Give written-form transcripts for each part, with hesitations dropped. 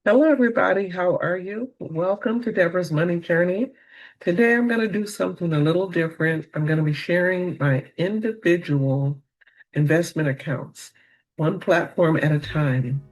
Hello, everybody. How are you? Welcome to Debra's Money Journey. Today, I'm going to do something a little different. I'm going to be sharing my individual investment accounts, one platform at a time.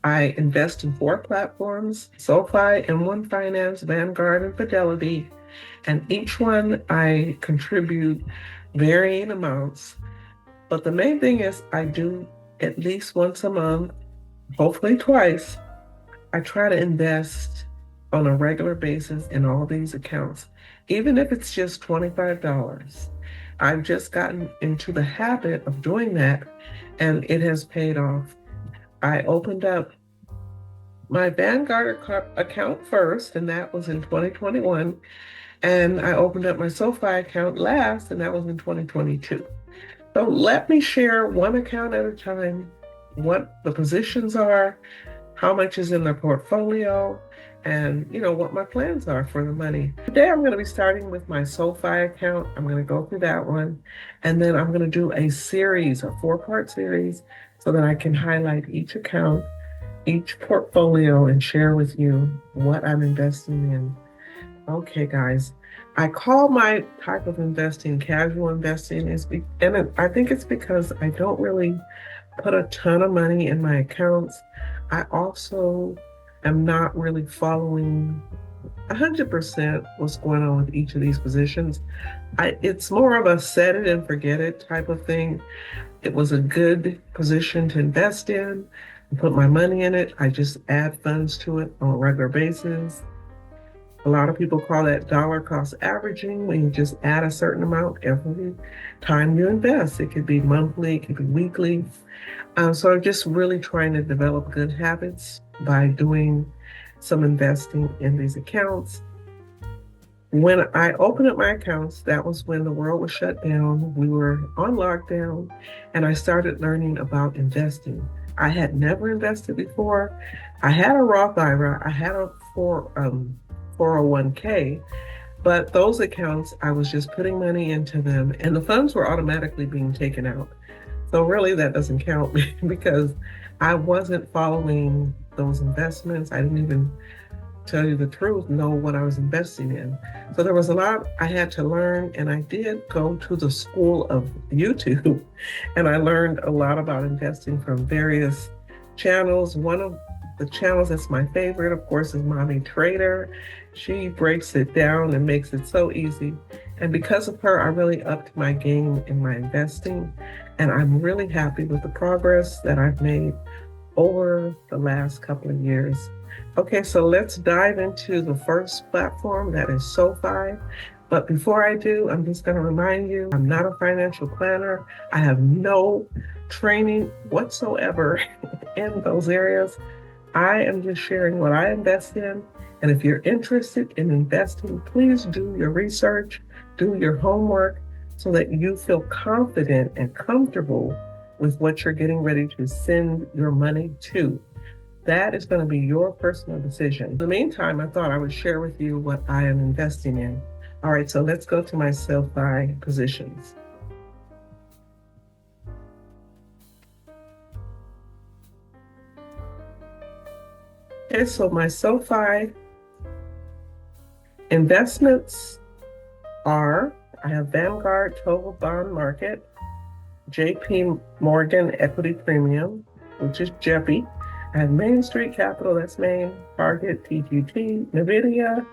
I invest in four platforms: Sofi and One Finance, Vanguard, and Fidelity. And each one I contribute varying amounts. But the main thing is, I do at least once a month, hopefully twice. I try to invest on a regular basis in all these accounts, even if it's just $25. I've just gotten into the habit of doing that, and it has paid off. I opened up my Vanguard account first, and that was in 2021. And I opened up my SoFi account last, and that was in 2022. So let me share one account at a time, what the positions are, how much is in the portfolio, and what my plans are for the money. Today I'm going to be starting with my SoFi account. I'm going to go through that one, and then I'm going to do a series, a four-part series, so that I can highlight each account, each portfolio, and share with you what I'm investing in. Okay, guys, I call my type of investing casual investing, and I think it's because I don't really put a ton of money in my accounts. I also am not really following 100% what's going on with each of these positions. It's more of a set it and forget it type of thing. It was a good position to invest in, put my money in it. I just add funds to it on a regular basis. A lot of people call that dollar cost averaging, when you just add a certain amount every time you invest. It could be monthly, it could be weekly. So I'm just really trying to develop good habits by doing some investing in these accounts. When I opened up my accounts, that was when the world was shut down. We were on lockdown, and I started learning about investing. I had never invested before. I had a Roth IRA, I had a 401k, but those accounts, I was just putting money into them, and the funds were automatically being taken out. So really that doesn't count because I wasn't following those investments. I didn't even, tell you the truth, know what I was investing in. So there was a lot I had to learn, and I did go to the school of YouTube and I learned a lot about investing from various channels. One of the channels that's my favorite, of course, is Mommy Trader. She breaks it down and makes it so easy. And because of her, I really upped my game in my investing. And I'm really happy with the progress that I've made over the last couple of years. Okay, so let's dive into the first platform, that is SoFi. But before I do, I'm just going to remind you, I'm not a financial planner. I have no training whatsoever in those areas. I am just sharing what I invest in. And if you're interested in investing, please do your research, do your homework, so that you feel confident and comfortable with what you're getting ready to send your money to. That is going to be your personal decision. In the meantime, I thought I would share with you what I am investing in. All right, so let's go to my SoFi positions. Okay, so my SoFi investments are, I have Vanguard Total Bond Market, JP Morgan Equity Premium, which is JEPI. I have Main Street Capital, that's Main, Target, TGT, NVIDIA,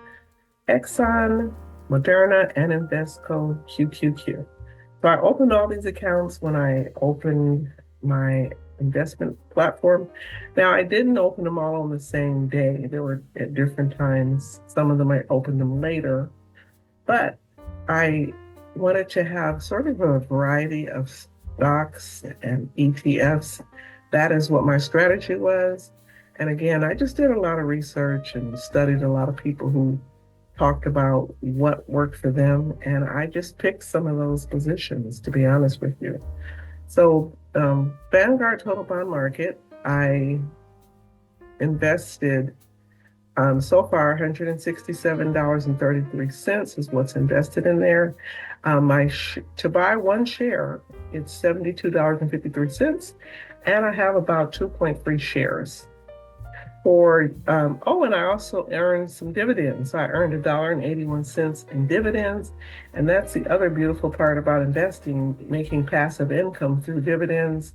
Exxon, Moderna, and Investco QQQ. So I opened all these accounts when I opened my investment platform. Now, I didn't open them all on the same day. They were at different times. Some of them I opened them later, but I wanted to have sort of a variety of stocks and ETFs. That is what my strategy was. And again, I just did a lot of research and studied a lot of people who talked about what worked for them. And I just picked some of those positions, to be honest with you. So Vanguard Total Bond Market, I invested so far $167.33 is what's invested in there. To buy one share, it's $72.53, and I have about 2.3 shares. And I also earned some dividends. So I earned $1.81 in dividends. And that's the other beautiful part about investing, making passive income through dividends.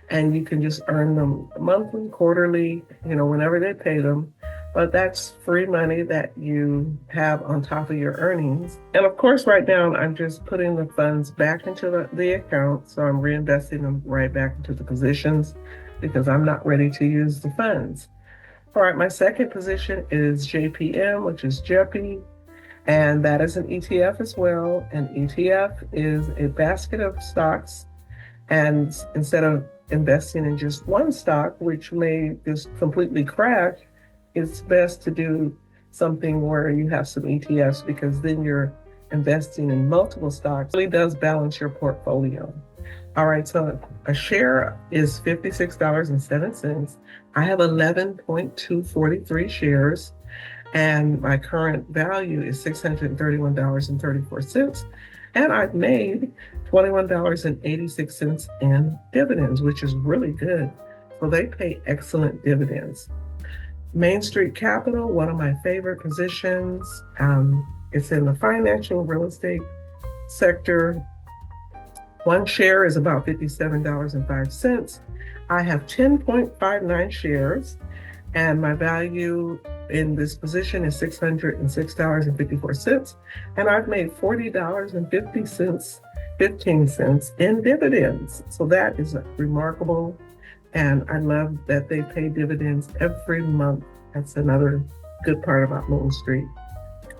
And you can just earn them monthly, quarterly, whenever they pay them. But that's free money that you have on top of your earnings. And of course, right now, I'm just putting the funds back into the account. So I'm reinvesting them right back into the positions because I'm not ready to use the funds. All right, my second position is JPM, which is JEPI, and that is an ETF as well. An ETF is a basket of stocks, and instead of investing in just one stock, which may just completely crash, it's best to do something where you have some ETFs because then you're investing in multiple stocks. It really does balance your portfolio. All right, so a share is $56.07. I have 11.243 shares, and my current value is $631.34. And I've made $21.86 in dividends, which is really good. So they pay excellent dividends. Main Street Capital, one of my favorite positions. It's in the financial real estate sector. One share is about $57.05. I have 10.59 shares, and my value in this position is $606.54. And I've made $40.15 in dividends. So that is remarkable. And I love that they pay dividends every month. That's another good part about Main Street.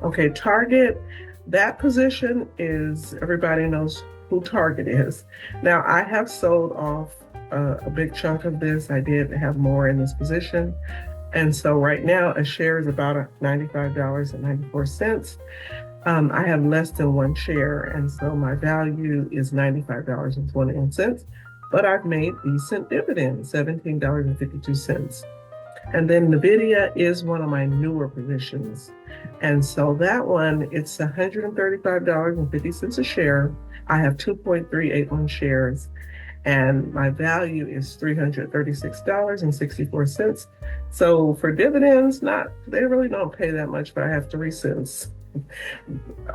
Okay, Target, that position is, everybody knows who Target is. Now, I have sold off a big chunk of this. I did have more in this position. And so right now, a share is about $95.94. I have less than one share, and so my value is $95.21. But I've made decent dividends, $17.52. And then NVIDIA is one of my newer positions. And so that one, it's $135.50 a share. I have 2.381 shares, and my value is $336.64. So for dividends, they really don't pay that much, but I have 3 cents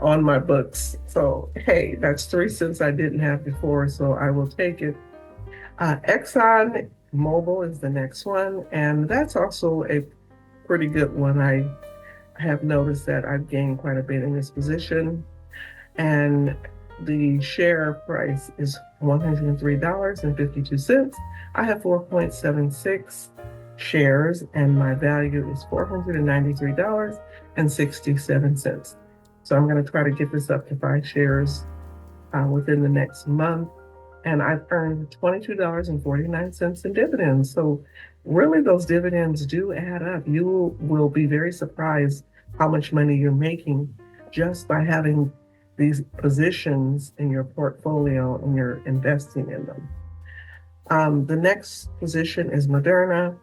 on my books. So hey, that's 3 cents I didn't have before, so I will take it. Exxon Mobil is the next one, and that's also a pretty good one. I have noticed that I've gained quite a bit in this position, and the share price is $103.52. I have 4.76 shares, and my value is $493.67. So I'm going to try to get this up to 5 shares within the next month. And I've earned $22.49 in dividends. So really those dividends do add up. You will be very surprised how much money you're making just by having these positions in your portfolio and you're investing in them. The next position is Moderna,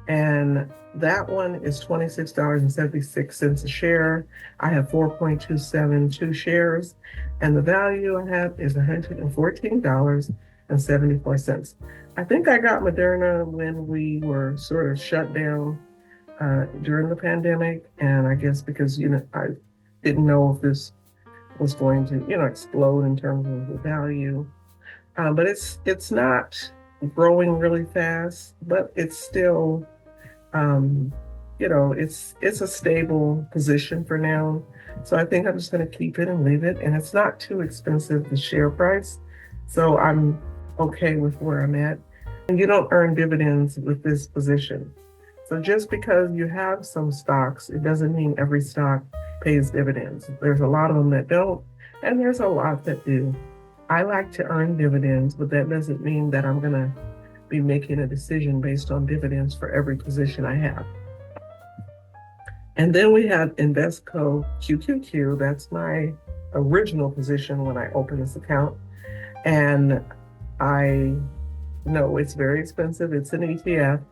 and that one is $26.76 a share. I have 4.272 shares, and the value I have is $114.74. I think I got Moderna when we were sort of shut down during the pandemic, and I guess because I didn't know if this was going to explode in terms of the value, but it's not growing really fast, but it's still it's a stable position for now. So I think I'm just going to keep it and leave it, and it's not too expensive, the share price, so I'm okay with where I'm at. And you don't earn dividends with this position. So just because you have some stocks, it doesn't mean every stock pays dividends. There's a lot of them that don't, and there's a lot that do. I like to earn dividends, but that doesn't mean that I'm going to be making a decision based on dividends for every position I have. And then we have Investco QQQ. That's my original position when I opened this account. And I know it's very expensive. It's an ETF.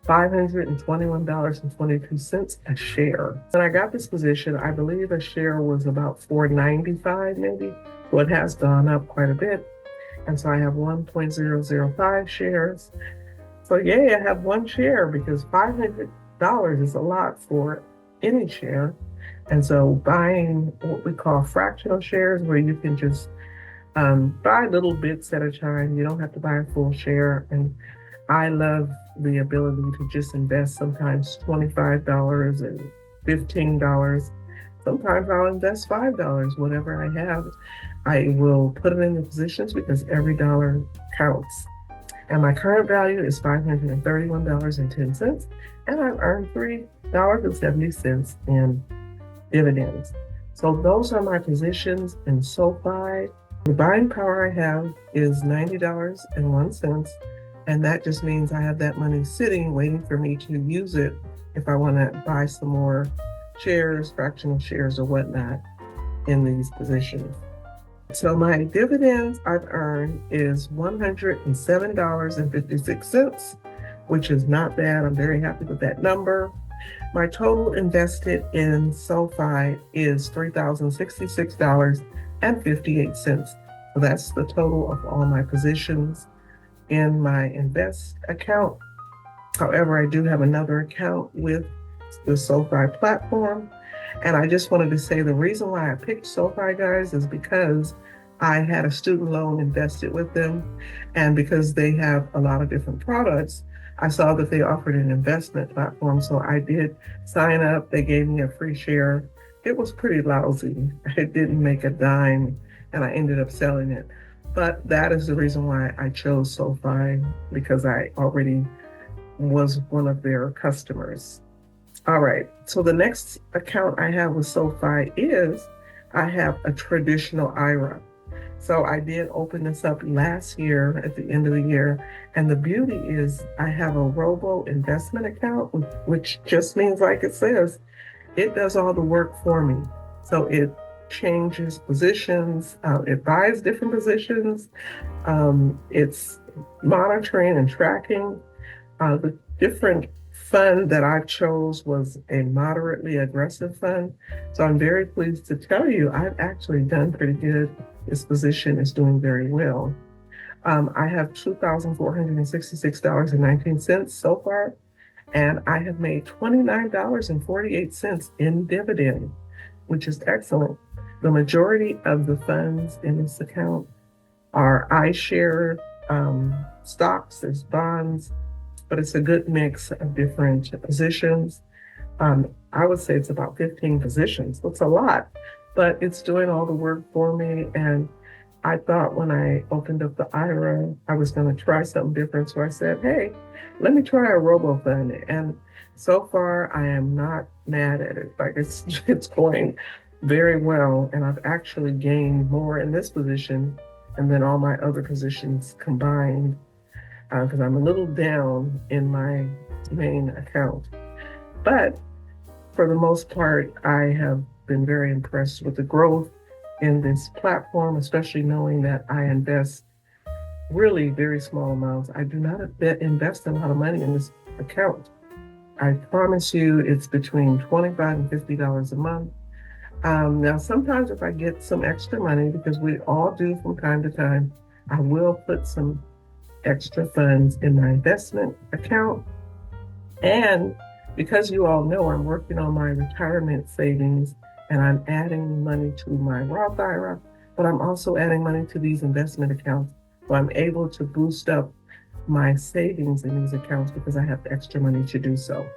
$521.22 a share. When I got this position, I believe a share was about $4.95 maybe. So it has gone up quite a bit. And so I have 1.005 shares. So yay, I have one share because is a lot for any share. And so buying what we call fractional shares, where you can just buy little bits at a time, you don't have to buy a full share. And I love the ability to just invest sometimes $25 and $15. Sometimes I'll invest $5, whatever I have. I will put it in the positions because every dollar counts. And my current value is $531.10, and I've earned $3.70 in dividends. So those are my positions in Sofi. The buying power I have is $90.01, and that just means I have that money sitting waiting for me to use it if I want to buy some more shares, fractional shares, or whatnot in these positions. So my dividends I've earned is $107.56, which is not bad. I'm very happy with that number. My total invested in Sofi is $3,066.58. So that's the total of all my positions in my invest account. However, I do have another account with the Sofi platform. And I just wanted to say the reason why I picked Sofi, guys, is because I had a student loan invested with them. And because they have a lot of different products, I saw that they offered an investment platform. So I did sign up. They gave me a free share. It was pretty lousy. It didn't make a dime, and I ended up selling it. But that is the reason why I chose Sofi, because I already was one of their customers. All right, so the next account I have with Sofi is I have a traditional IRA. So I did open this up last year at the end of the year. And the beauty is I have a robo investment account, which just means, like it says, it does all the work for me. So it changes positions, it buys different positions, it's monitoring and tracking. The different fund that I chose was a moderately aggressive fund. So I'm very pleased to tell you I've actually done pretty good. This position is doing very well. I have $2,466.19 so far, and I have made $29.48 in dividend, which is excellent. The majority of the funds in this account are iShare stocks, there's bonds, but it's a good mix of different positions. I would say it's about 15 positions. It's a lot, but it's doing all the work for me. And I thought when I opened up the IRA, I was going to try something different. So I said, hey, let me try a robo fund. And so far, I am not mad at it. Like it's going very well. And I've actually gained more in this position and then all my other positions combined, because I'm a little down in my main account. But for the most part, I have been very impressed with the growth in this platform, especially knowing that I invest really very small amounts. I do not invest a lot of money in this account. I promise you it's between $25 and $50 a month. Now, sometimes if I get some extra money, because we all do from time to time, I will put some extra funds in my investment account. And because you all know I'm working on my retirement savings and I'm adding money to my Roth IRA, but I'm also adding money to these investment accounts. So I'm able to boost up my savings in these accounts because I have extra money to do so.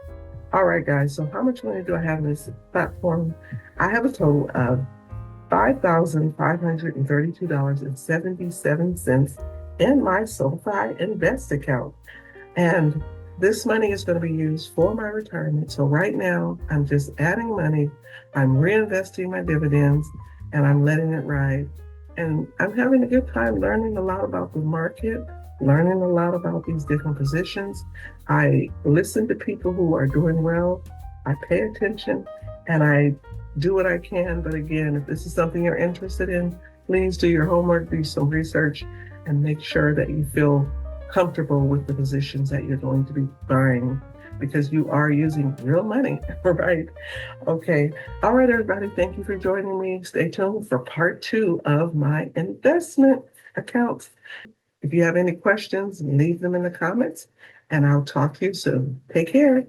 All right, guys, so how much money do I have in this platform? I have a total of $5,532.77 in my Sofi Invest account. And this money is going to be used for my retirement. So right now, I'm just adding money, I'm reinvesting my dividends, and I'm letting it ride. And I'm having a good time learning a lot about the market, learning a lot about these different positions. I listen to people who are doing well, I pay attention, and I do what I can. But again, if this is something you're interested in, please do your homework, do some research, and make sure that you feel comfortable with the positions that you're going to be buying, because you are using real money, right? Okay. All right, everybody. Thank you for joining me. Stay tuned for part 2 of my investment accounts. If you have any questions, leave them in the comments, and I'll talk to you soon. Take care.